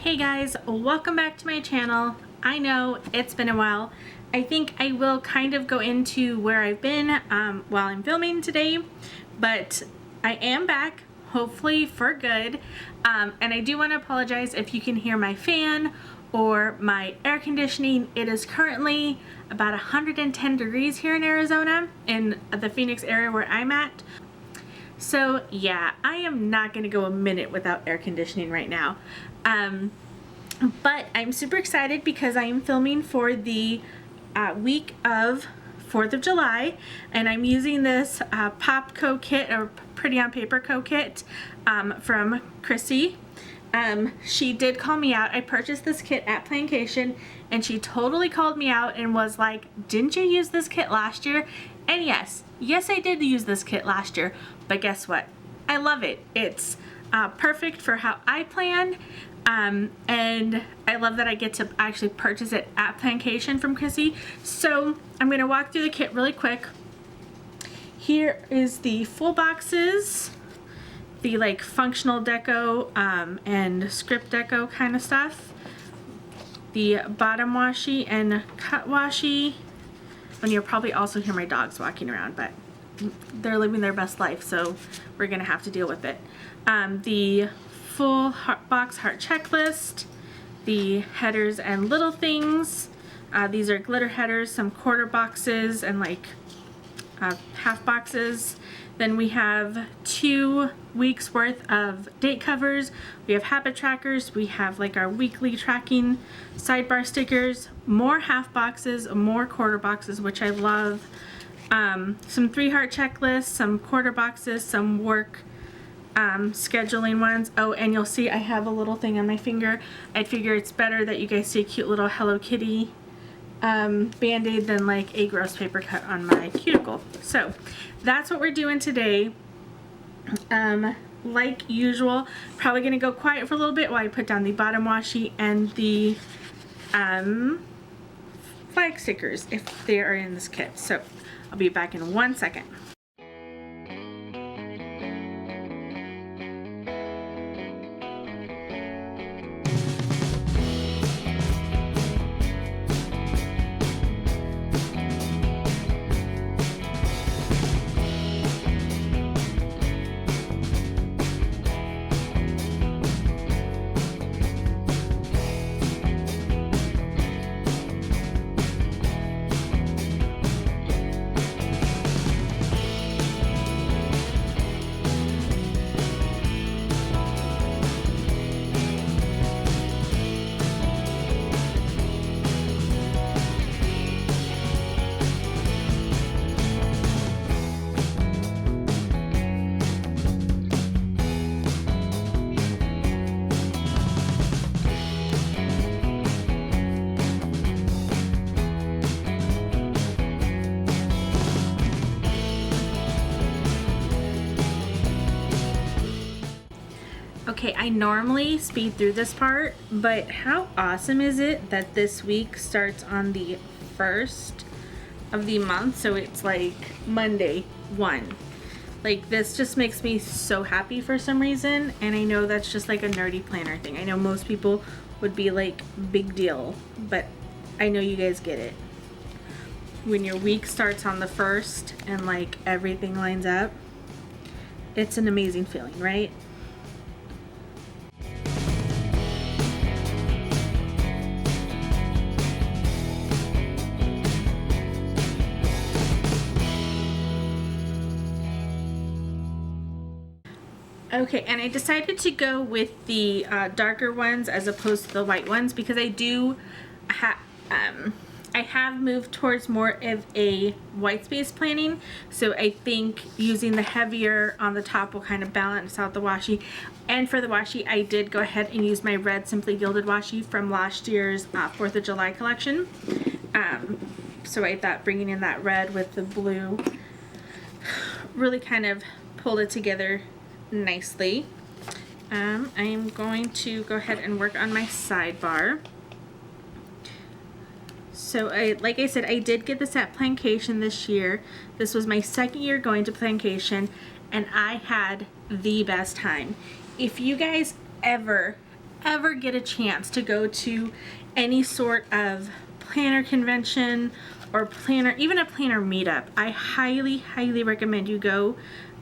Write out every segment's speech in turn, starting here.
Hey guys, welcome back to my channel. I know it's been a while. I think I will kind of go into where I've been while I'm filming today, but I am back, hopefully for good. And I do want to apologize if you can hear my fan or my air conditioning. It is currently about 110 degrees here in Arizona, in the Phoenix area where I'm at. So yeah, I am not going to go a minute without air conditioning right now. But I'm super excited because I am filming for the week of 4th of July, and I'm using this Popco kit, or Pretty on Paper Co kit from Chrissy. She did call me out. I purchased this kit at Plancation, and she totally called me out and was like, didn't you use this kit last year? And yes, I did use this kit last year, but guess what? I love it. It's perfect for how I plan, and I love that I get to actually purchase it at Plancation from Chrissy. So I'm going to walk through the kit really quick. Here is the full boxes, the like functional deco and script deco kind of stuff, the bottom washi and cut washi, and you'll probably also hear my dogs walking around, but they're living their best life, so we're gonna have to deal with it. The full box heart checklist, the headers and little things. These are glitter headers, some quarter boxes and like half boxes. Then we have 2 weeks worth of date covers. We have habit trackers. We have like our weekly tracking sidebar stickers, more half boxes, more quarter boxes, which I love. Some 3-heart checklists, some quarter boxes, some work scheduling ones. Oh, and you'll see I have a little thing on my finger. I figure it's better that you guys see a cute little Hello Kitty band-aid than like a gross paper cut on my cuticle. So that's what we're doing today. Like usual, probably gonna go quiet for a little bit while I put down the bottom washi and the flag stickers if they are in this kit. So I'll be back in 1 second. Okay, I normally speed through this part, but how awesome is it that this week starts on the 1st of the month, so it's like Monday 1. Like, this just makes me so happy for some reason, and I know that's just like a nerdy planner thing. I know most people would be like, big deal, but I know you guys get it. When your week starts on the 1st and like everything lines up, it's an amazing feeling, right? Okay, and I decided to go with the darker ones as opposed to the white ones because I have moved towards more of a white space planning, so I think using the heavier on the top will kind of balance out the washi. And for the washi, I did go ahead and use my red Simply Gilded washi from last year's 4th of July collection. So I thought bringing in that red with the blue really kind of pulled it together nicely. I am going to go ahead and work on my sidebar. So like I said, I did get this at Plancation this year. This was my 2nd year going to Plancation, and I had the best time. If you guys ever ever get a chance to go to any sort of planner convention or planner, even a planner meetup, I highly, highly recommend you go.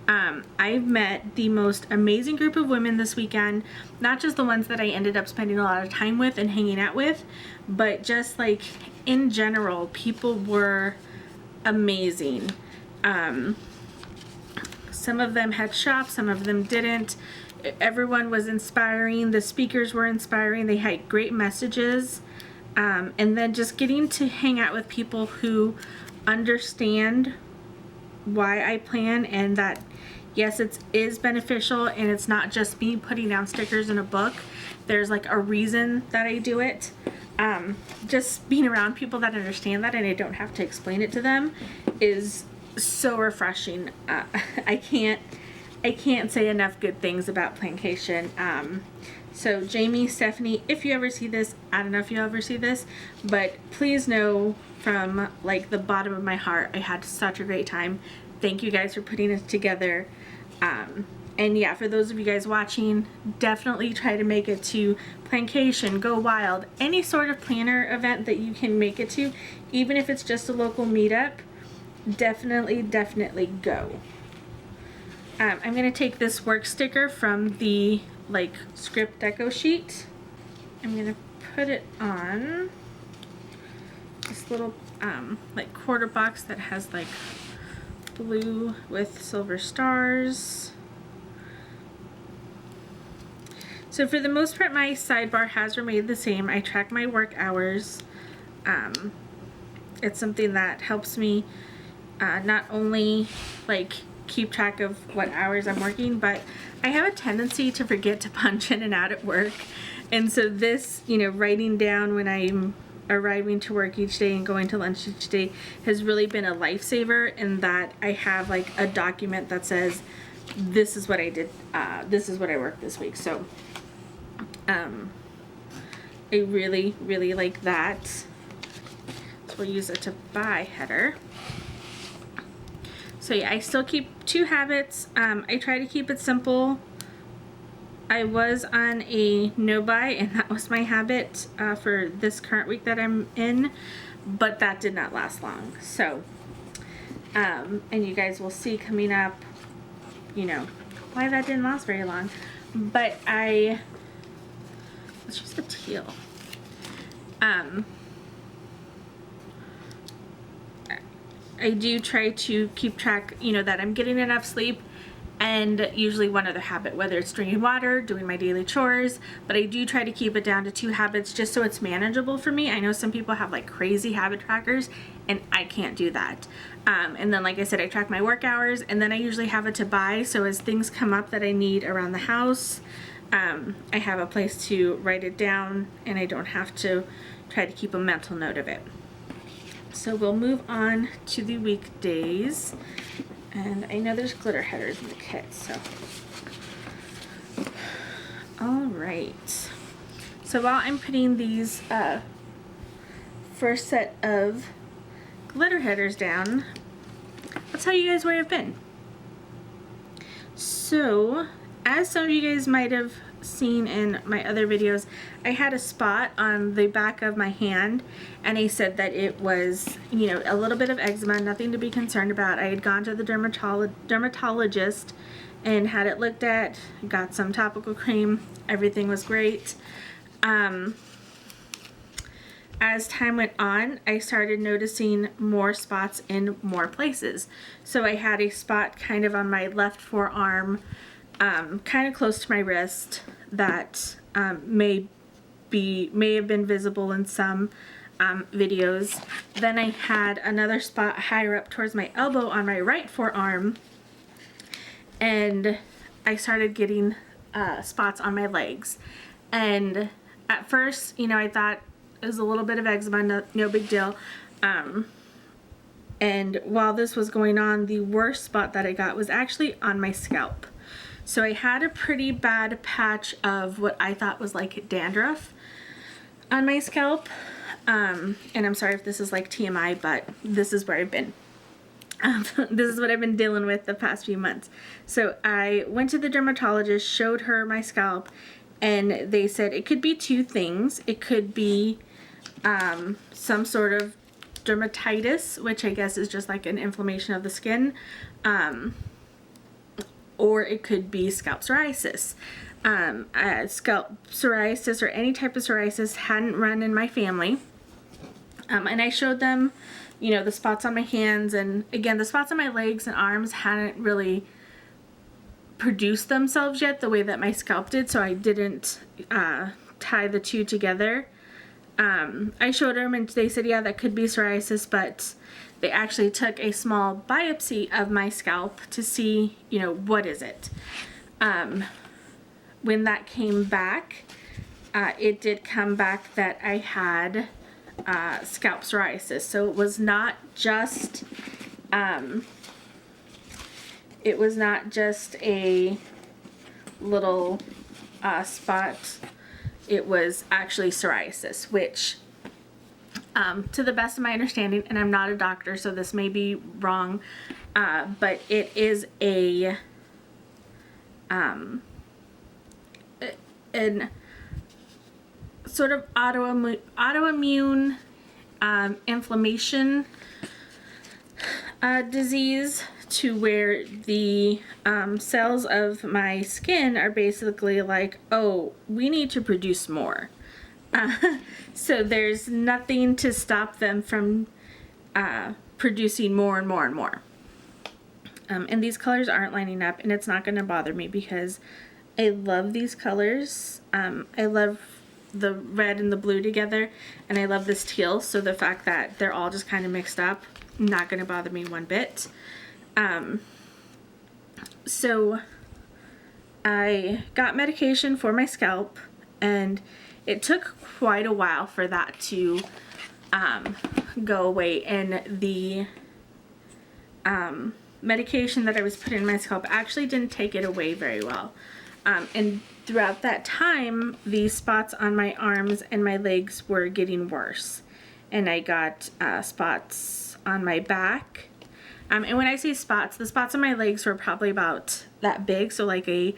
I've met the most amazing group of women this weekend, not just the ones that I ended up spending a lot of time with and hanging out with, but just like in general, people were amazing. Some of them had shops, some of them didn't. Everyone was inspiring. The speakers were inspiring. They had great messages. And then just getting to hang out with people who understand why I plan, and that yes, it is beneficial and it's not just me putting down stickers in a book. There's like a reason that I do it. Just being around people that understand that and I don't have to explain it to them is so refreshing. I can't say enough good things about Plancation. So Jamie, Stephanie, if you ever see this, I don't know if you ever see this, but please know from like the bottom of my heart, I had such a great time. Thank you guys for putting it together. And yeah, for those of you guys watching, definitely try to make it to Plancation, Go Wild, any sort of planner event that you can make it to, even if it's just a local meetup, definitely go. I'm going to take this work sticker from the like script deco sheet. I'm going to put it on this little like quarter box that has like blue with silver stars. So for the most part, my sidebar has remained the same. I track my work hours. It's something that helps me not only like keep track of what hours I'm working, but I have a tendency to forget to punch in and out at work. And so this, you know, writing down when I'm arriving to work each day and going to lunch each day has really been a lifesaver, in that I have like a document that says this is what I did, this is what I worked this week. So I really like that. So we'll use it to buy header. So yeah, I still keep 2 habits. I try to keep it simple. I was on a no buy, and that was my habit for this current week that I'm in, but that did not last long. So, and you guys will see coming up, you know, why that didn't last very long. But let's use the teal. I do try to keep track, you know, that I'm getting enough sleep, and usually one other habit, whether it's drinking water, doing my daily chores, but I do try to keep it down to 2 habits just so it's manageable for me. I know some people have like crazy habit trackers, and I can't do that. And then, like I said, I track my work hours, and then I usually have it to buy, so as things come up that I need around the house, I have a place to write it down, and I don't have to try to keep a mental note of it. So we'll move on to the weekdays, and I know there's glitter headers in the kit, so all right. So while I'm putting these first set of glitter headers down, I'll tell you guys where I've been. So as some of you guys might have seen in my other videos, I had a spot on the back of my hand, and I said that it was, you know, a little bit of eczema, nothing to be concerned about. I had gone to the dermatologist and had it looked at, got some topical cream, everything was great. As time went on, I started noticing more spots in more places. So I had a spot kind of on my left forearm, kind of close to my wrist, that may have been visible in some videos. Then I had another spot higher up towards my elbow on my right forearm, and I started getting spots on my legs. And at first, you know, I thought it was a little bit of eczema, no big deal. And while this was going on, the worst spot that I got was actually on my scalp. So I had a pretty bad patch of what I thought was like dandruff on my scalp. And I'm sorry if this is like TMI, but this is where I've been. This is what I've been dealing with the past few months. So I went to the dermatologist, showed her my scalp, And they said it could be two things. It could be some sort of dermatitis, which I guess is just like an inflammation of the skin, or it could be scalp psoriasis. Scalp psoriasis or any type of psoriasis hadn't run in my family. And I showed them, you know, the spots on my hands, and again, the spots on my legs and arms hadn't really produced themselves yet the way that my scalp did, so I didn't tie the two together. I showed them and they said, yeah, that could be psoriasis, but they actually took a small biopsy of my scalp to see, you know, what is it. When that came back, it did come back that I had scalp psoriasis. So it was not just a little spot. It was actually psoriasis, which to the best of my understanding, and I'm not a doctor, so this may be wrong, but it is an sort of autoimmune inflammation disease, to where the cells of my skin are basically like, oh, we need to produce more. So there's nothing to stop them from producing more and more and more. And these colors aren't lining up, and it's not going to bother me because I love these colors. I love the red and the blue together, and I love this teal, so the fact that they're all just kind of mixed up, not going to bother me one bit. So I got medication for my scalp, and it took quite a while for that to go away, and the medication that I was putting in my scalp actually didn't take it away very well. And throughout that time, the spots on my arms and my legs were getting worse, and I got spots on my back. And when I say spots, the spots on my legs were probably about that big, so like a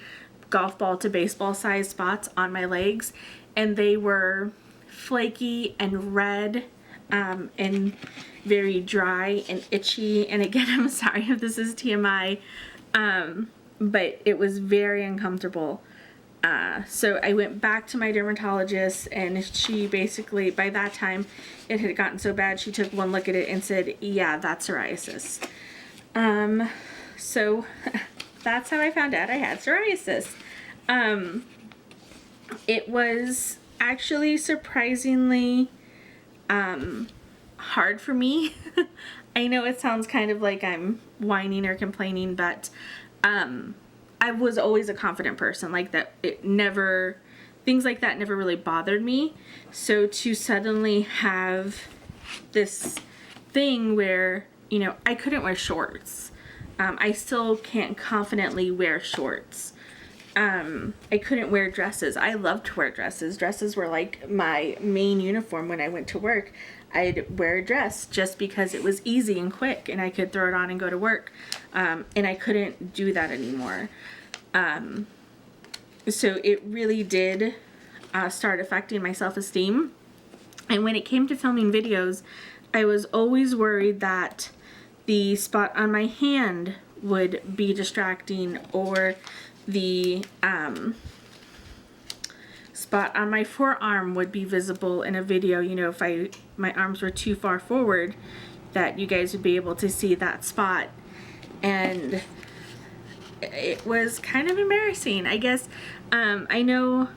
golf ball to baseball size spots on my legs, and they were flaky and red and very dry and itchy. And again, I'm sorry if this is TMI, but it was very uncomfortable. So I went back to my dermatologist, and she basically, by that time, it had gotten so bad, she took one look at it and said, yeah, that's psoriasis. So that's how I found out I had psoriasis. It was actually surprisingly hard for me. I know it sounds kind of like I'm whining or complaining, but I was always a confident person, like that. Things like that never really bothered me. So to suddenly have this thing where, you know, I couldn't wear shorts. I still can't confidently wear shorts. I couldn't wear dresses. I loved to wear dresses. Dresses were like my main uniform when I went to work. I'd wear a dress just because it was easy and quick, and I could throw it on and go to work. And I couldn't do that anymore. So it really did start affecting my self-esteem. And when it came to filming videos, I was always worried that the spot on my hand would be distracting, or the spot on my forearm would be visible in a video. You know, if my arms were too far forward, that you guys would be able to see that spot. And it was kind of embarrassing, I guess. I know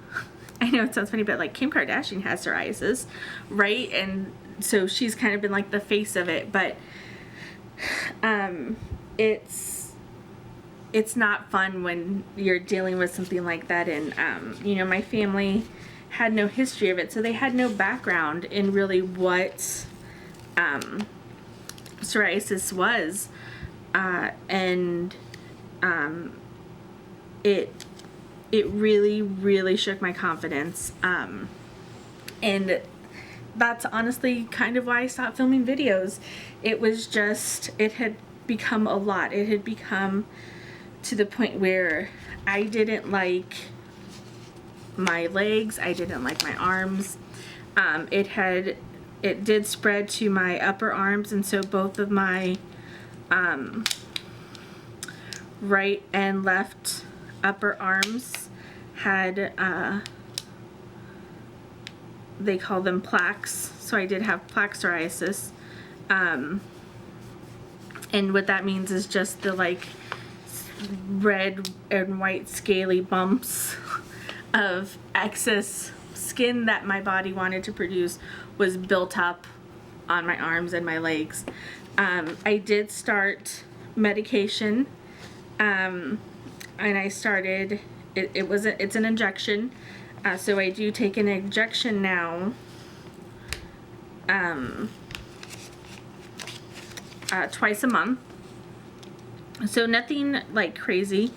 it sounds funny, but like Kim Kardashian has psoriasis, right? And so she's kind of been like the face of it, but it's not fun when you're dealing with something like that. And you know, my family had no history of it, so they had no background in really what psoriasis was, and it really shook my confidence, and that's honestly kind of why I stopped filming videos. It had become a lot. It had become to the point where I didn't like my legs. I didn't like my arms. It did spread to my upper arms, and so both of my right and left upper arms had they call them plaques, so I did have plaque psoriasis, and what that means is just the like red and white scaly bumps of excess skin that my body wanted to produce was built up on my arms and my legs. I did start medication, and I started, it's an injection, so I do take an injection now twice a month, so nothing like crazy.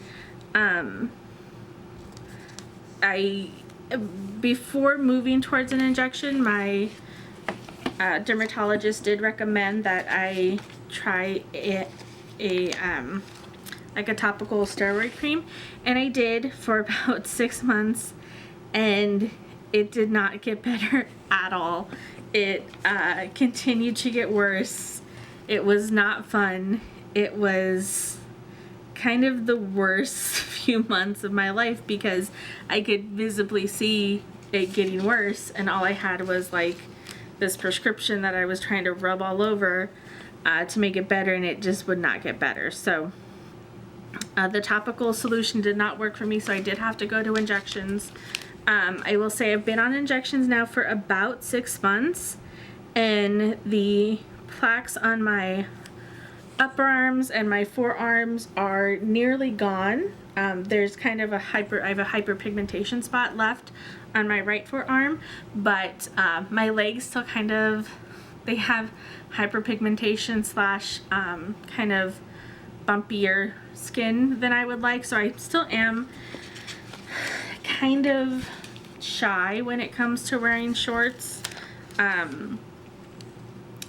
Before moving towards an injection, my dermatologist did recommend that I try like a topical steroid cream, and I did for about 6 months, and it did not get better at all. It continued to get worse. It was not fun. It was kind of the worst few months of my life because I could visibly see it getting worse, and all I had was like this prescription that I was trying to rub all over to make it better, and it just would not get better. So the topical solution did not work for me, so I did have to go to injections. I will say I've been on injections now for about 6 months, and the plaques on my upper arms and my forearms are nearly gone. There's kind of I have a hyperpigmentation spot left on my right forearm, but my legs still kind of, they have hyperpigmentation slash kind of bumpier skin than I would like, so I still am kind of shy when it comes to wearing shorts.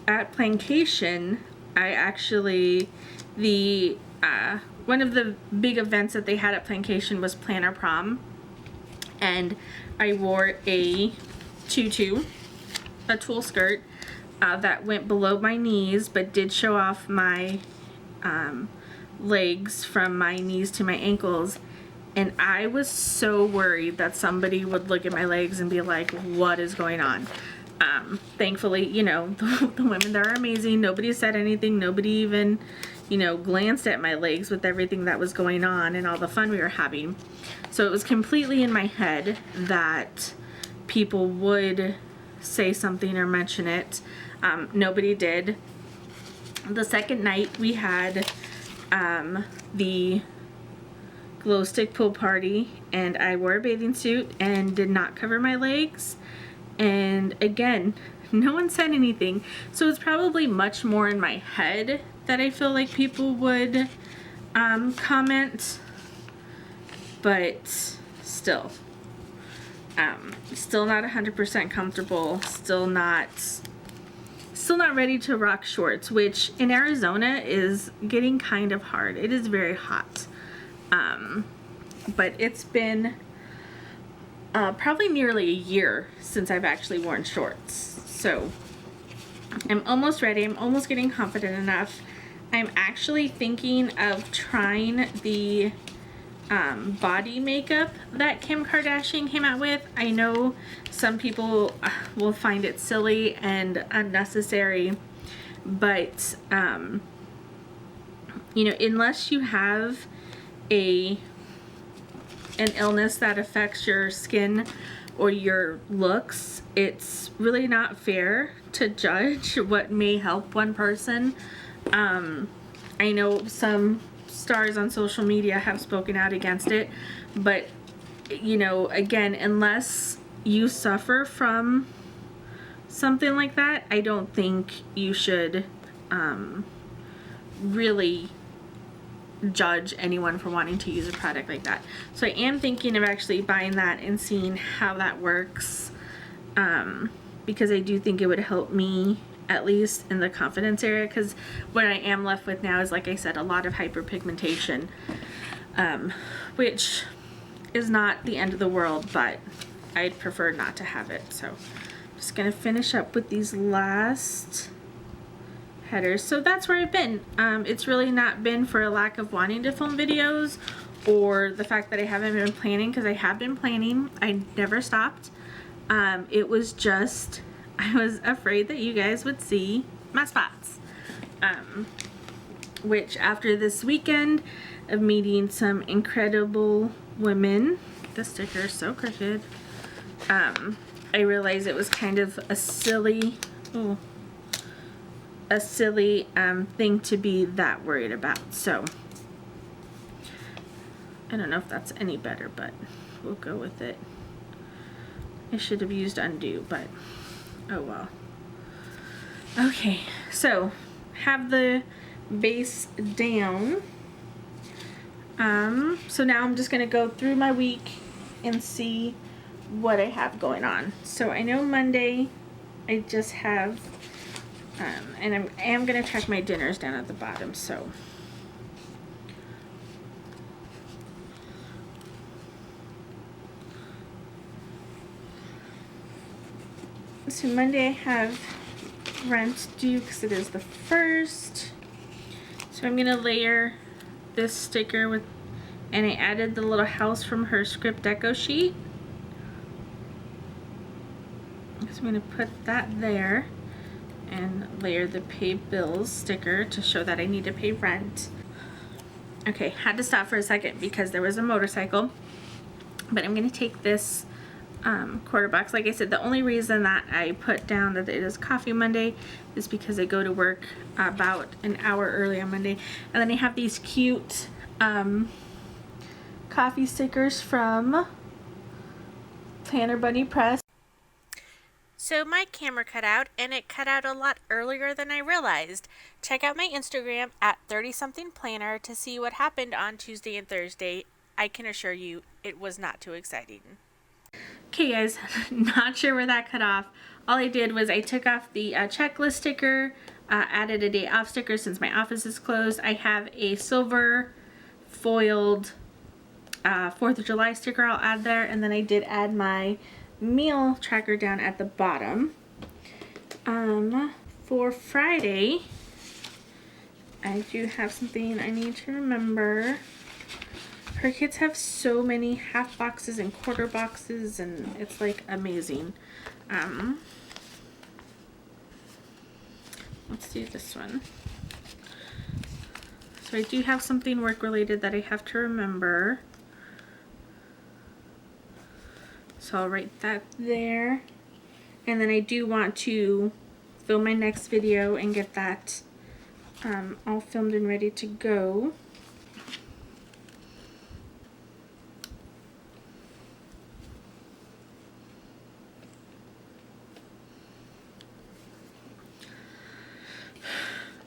At Plancation, I actually, one of the big events that they had at Plancation was Planner Prom, and I wore a tutu, a tulle skirt that went below my knees but did show off my legs from my knees to my ankles, and I was so worried that somebody would look at my legs and be like, what is going on? Thankfully, you know, the women there are amazing. Nobody said anything. Nobody even, you know, glanced at my legs with everything that was going on and all the fun we were having. So it was completely in my head that people would say something or mention it. Nobody did. The second night we had the glow stick pool party, and I wore a bathing suit and did not cover my legs. And again, no one said anything, so it's probably much more in my head that I feel like people would comment, but still not 100% comfortable, still not ready to rock shorts, which in Arizona is getting kind of hard. It is very hot, but it's been probably nearly a year since I've actually worn shorts. So I'm almost ready. I'm almost getting confident enough. I'm actually thinking of trying the body makeup that Kim Kardashian came out with. I know some people will find it silly and unnecessary, but you know, unless you have an illness that affects your skin or your looks, it's really not fair to judge what may help one person. I know some stars on social media have spoken out against it, but you know, again, unless you suffer from something like that, I don't think you should really judge anyone for wanting to use a product like that. So I am thinking of actually buying that and seeing how that works, because I do think it would help me at least in the confidence area, because what I am left with now is, like I said, a lot of hyperpigmentation, which is not the end of the world, but I'd prefer not to have it. So I'm just gonna finish up with these last headers. So that's where I've been. It's really not been for a lack of wanting to film videos or the fact that I haven't been planning, because I have been planning. I never stopped. It was just, I was afraid that you guys would see my spots. Which after this weekend of meeting some incredible women, the sticker is so crooked, I realized it was kind of a silly, thing to be that worried about. So I don't know if that's any better, but we'll go with it. I should have used undo, but oh well. Okay, so have the base down. So now I'm just gonna go through my week and see what I have going on. So I know Monday I just have and I am gonna track my dinners down at the bottom. So Monday I have rent due because it is the 1st. So I'm gonna layer this sticker with, and I added the little house from her script deco sheet. So I'm gonna put that there and layer the pay bills sticker to show that I need to pay rent. Okay, had to stop for a second because there was a motorcycle, but I'm gonna take this quarter box. Like I said, the only reason that I put down that it is Coffee Monday is because I go to work about an hour early on Monday. And then I have these cute coffee stickers from Planner Bunny Press. So my camera cut out, and it cut out a lot earlier than I realized. Check out my Instagram at 30somethingplanner to see what happened on Tuesday and Thursday. I can assure you it was not too exciting. Okay guys, not sure where that cut off. All I did was I took off the checklist sticker, added a day off sticker since my office is closed. I have a silver foiled 4th of July sticker I'll add there, and then I did add my meal tracker down at the bottom. For Friday, I do have something I need to remember. Her kids have so many half boxes and quarter boxes, and it's like amazing. Let's do this one. So I do have something work related that I have to remember. So I'll write that there. And then I do want to film my next video and get that all filmed and ready to go.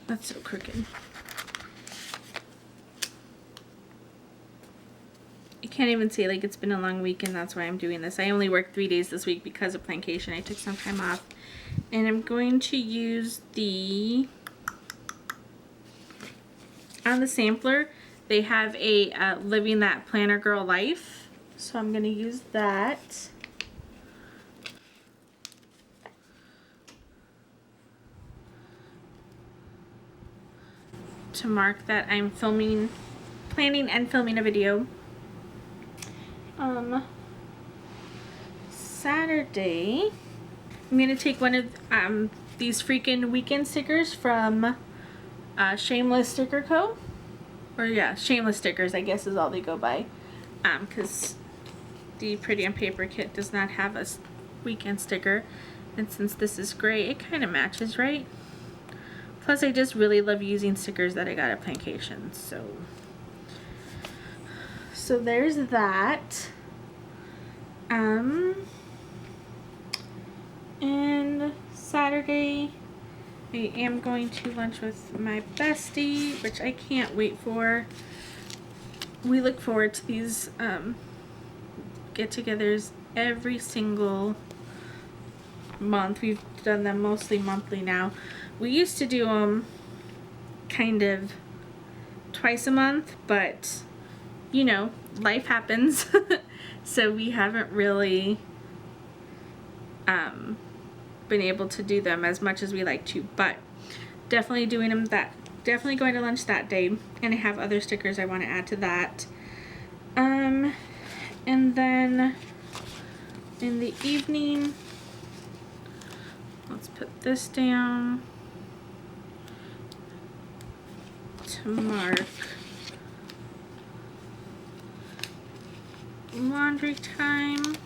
That's so crooked. You can't even see, like, it's been a long week, and that's why I'm doing this. I only worked 3 days this week because of plancation. I took some time off. And I'm going to use the, on the sampler, they have a Living That Planner Girl Life. So I'm going to use that. To mark that I'm planning and filming a video. Saturday, I'm gonna take one of these freaking weekend stickers from Shameless Sticker Co. Or yeah, Shameless Stickers, I guess is all they go by. Because the Pretty on Paper kit does not have a weekend sticker, and since this is gray, it kind of matches, right? Plus, I just really love using stickers that I got at Plancation. So there's that. And Saturday, I am going to lunch with my bestie, which I can't wait for. We look forward to these get-togethers every single month. We've done them mostly monthly now. We used to do them kind of twice a month, but you know, life happens. So we haven't really been able to do them as much as we like to, but definitely doing them definitely going to lunch that day, and I have other stickers I want to add to that. And then in the evening, let's put this down to mark laundry time.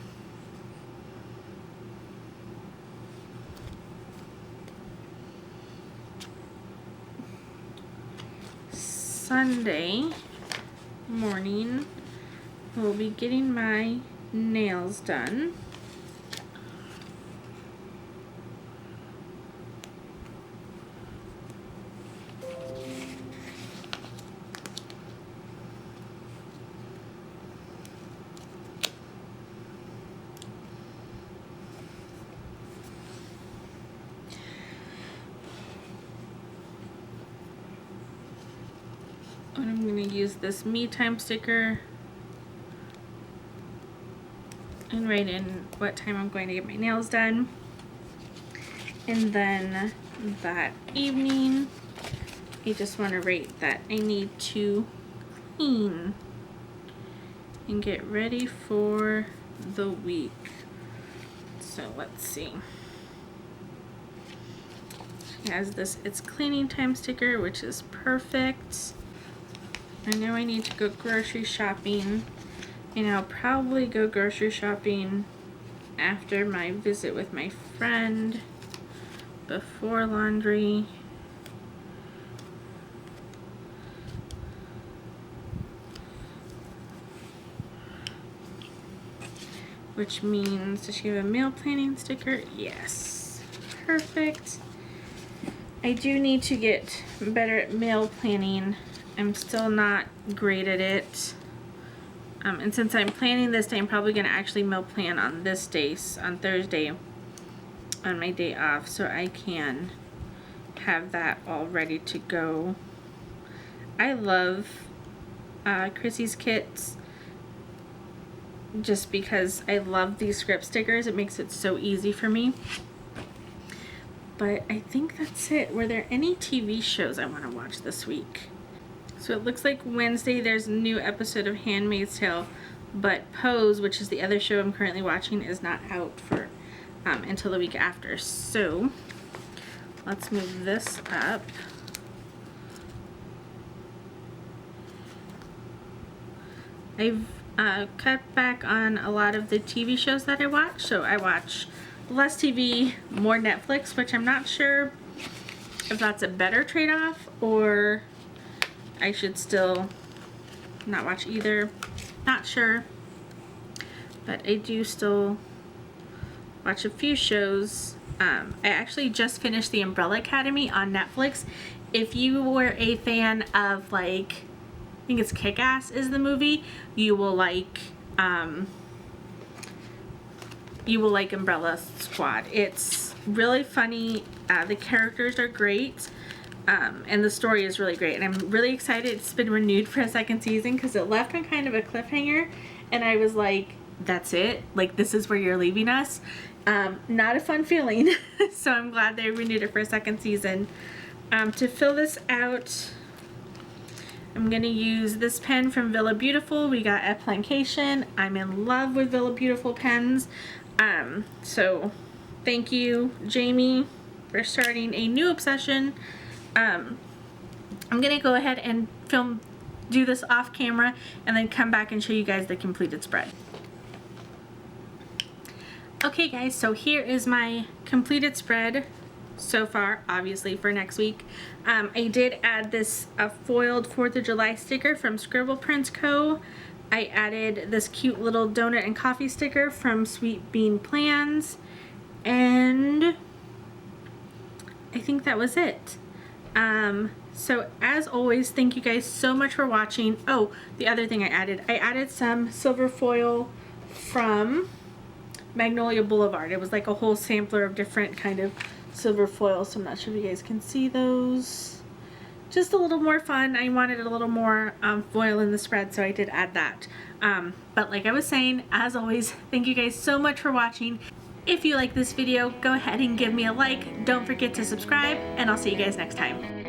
Sunday morning, we'll be getting my nails done. And I'm going to use this me time sticker and write in what time I'm going to get my nails done. And then that evening, I just want to write that I need to clean and get ready for the week. So let's see. She has this It's Cleaning Time sticker, which is perfect. I know I need to go grocery shopping, and I'll probably go grocery shopping after my visit with my friend, before laundry. Which means, does she have a meal planning sticker? Yes. Perfect. I do need to get better at meal planning. I'm still not great at it. And since I'm planning this day, I'm probably going to actually meal plan on this day, on Thursday, on my day off, so I can have that all ready to go. I love Chrissy's kits just because I love these script stickers. It makes it so easy for me. But I think that's it. Were there any TV shows I want to watch this week? So it looks like Wednesday there's a new episode of Handmaid's Tale, but Pose, which is the other show I'm currently watching, is not out for until the week after. So let's move this up. I've cut back on a lot of the TV shows that I watch, so I watch less TV, more Netflix, which I'm not sure if that's a better trade-off or I should still not watch either. Not sure. But I do still watch a few shows. I actually just finished The Umbrella Academy on Netflix. If you were a fan of, like, I think it's Kick-Ass is the movie, you will like Umbrella Squad. It's really funny. The characters are great. And the story is really great, and I'm really excited it's been renewed for a second season because it left on kind of a cliffhanger, and I was like, that's it? Like, this is where you're leaving us? Not a fun feeling. So I'm glad they renewed it for a second season. To fill this out, I'm going to use this pen from Villa Beautiful. We got at Plancation. I'm in love with Villa Beautiful pens. So thank you, Jamie, for starting a new obsession. I'm going to go ahead and do this off camera and then come back and show you guys the completed spread. Okay guys, so here is my completed spread so far, obviously for next week. I did add this foiled 4th of July sticker from Scribble Prints Co. I added this cute little donut and coffee sticker from Sweet Bean Plans, and I think that was it. So as always, thank you guys so much for watching. Oh, the other thing I added some silver foil from Magnolia Boulevard. It was like a whole sampler of different kind of silver foil, so I'm not sure if you guys can see those. Just a little more fun. I wanted a little more foil in the spread, so I did add that. But like I was saying, as always, thank you guys so much for watching. If you like this video, go ahead and give me a like. Don't forget to subscribe, and I'll see you guys next time.